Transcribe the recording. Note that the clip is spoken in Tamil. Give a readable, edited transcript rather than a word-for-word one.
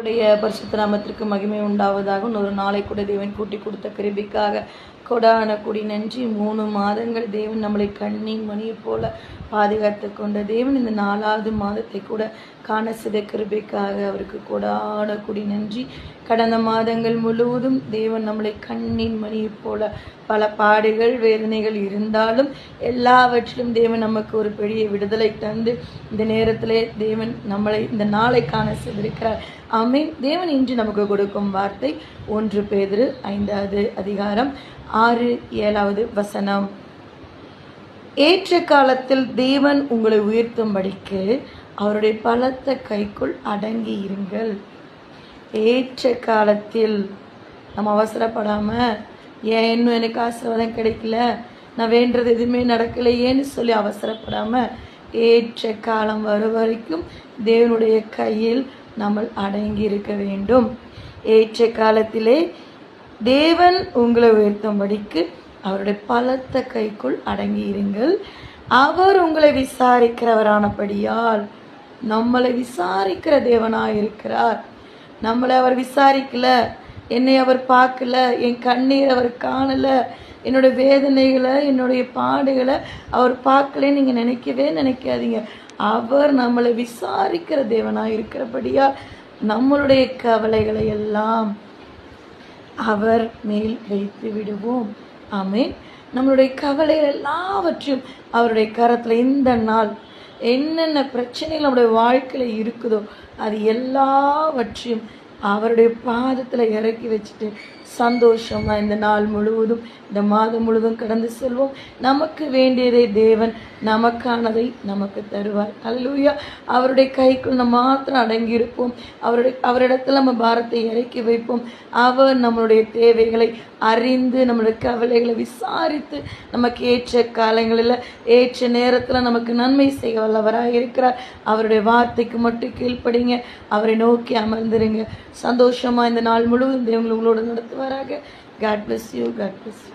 உடைய பரிசுத்த நாமத்திற்கு மகிமை உண்டாவதாக. ஒரு நாளை கூட தேவன் கூட்டி கொடுத்த கிருபைக்காக கொடான குடி நன்றி. 3 மாதங்கள் தேவன் நம்மளை கண்ணின் மணியை போல பாதுகாத்து கொண்ட தேவன் இந்த 4வது மாதத்தை கூட காண செய்த கிருபைக்காக அவருக்கு கொடான குடி நன்றி. கடந்த மாதங்கள் முழுவதும் தேவன் நம்மளை கண்ணின் மணியை போல பல பாடுகள் வேதனைகள் இருந்தாலும் எல்லாவற்றிலும் தேவன் நமக்கு ஒரு பெரிய விடுதலை தந்து இந்த நேரத்திலே தேவன் நம்மளை இந்த நாளை காண செய்திருக்கிறார். ஆமென். தேவன் இன்று நமக்கு கொடுக்கும் வார்த்தை 1 பேதுரு 5வது அதிகாரம் 6-7வது வசனம். ஏற்ற காலத்தில் தேவன் உங்களை உயர்த்தும்படிக்கு அவருடைய பலத்த கைக்குள் அடங்கி இருங்கள். ஏற்ற காலத்தில் நம்ம அவசரப்படாமல் இன்னும் எனக்கு ஆசீர்வாதம் கிடைக்கல, நான் வேண்டது எதுவுமே நடக்கலையேன்னு சொல்லி அவசரப்படாமல் ஏற்ற காலம் வரும் வரைக்கும் தேவனுடைய கையில் நம்ம அடங்கி இருக்க வேண்டும். ஏற்ற காலத்திலே தேவன் உங்களை உயர்த்தும்படிக்கு அவருடைய பலத்த கைக்குள் அடங்கி இருங்கள். அவர் உங்களை விசாரிக்கிறவரானபடியால், நம்மளை விசாரிக்கிற தேவனாயிருக்கிறார். நம்மளை அவர் விசாரிக்கல, என்னை அவர் பார்க்கல, என் கண்ணீர் அவர் காணலை, என்னுடைய வேதனைகளை என்னுடைய பாடுகளை அவர் பார்க்கலன்னு நீங்கள் நினைக்காதீங்க. அவர் நம்மளை விசாரிக்கிற தேவனாக இருக்கிறபடியால் நம்மளுடைய கவலைகளை எல்லாம் அவர் மேல் வைத்து விடுவோம். ஆமென். நம்மளுடைய கவலைகள் எல்லாவற்றையும் அவருடைய கரத்தில் இந்த நாள் என்னென்ன பிரச்சனைகள் நம்முடைய வாழ்க்கையில் இருக்குதோ அது எல்லாவற்றையும் அவருடைய பாதத்தில் இறக்கி வச்சுட்டு சந்தோஷமாக இந்த நாள் முழுவதும் இந்த மாதம் முழுவதும் கடந்து செல்வோம். நமக்கு வேண்டியதை தேவன் நமக்கானதை நமக்கு தருவார். அல்லேலூயா. அவருடைய கைக்குள் நம்ம மாத்திரம் அடங்கி இருப்போம். அவரிடத்தில் நம்ம பாரத்தை இறக்கி வைப்போம். அவர் நம்மளுடைய தேவைகளை அறிந்து நம்மளுடைய கவலைகளை விசாரித்து நமக்கு ஏற்ற காலங்களில் ஏற்ற நேரத்தில் நமக்கு நன்மை செய்ய வல்லவராக இருக்கிறார். அவருடைய வார்த்தைக்கு மட்டும் கீழ்ப்படிங்க, அவரை நோக்கி அமர்ந்துருங்க. சந்தோஷமாக இந்த நாள் முழுவதும் தேவன் உங்களோடு நடத்துவாராக. God bless you. God bless you.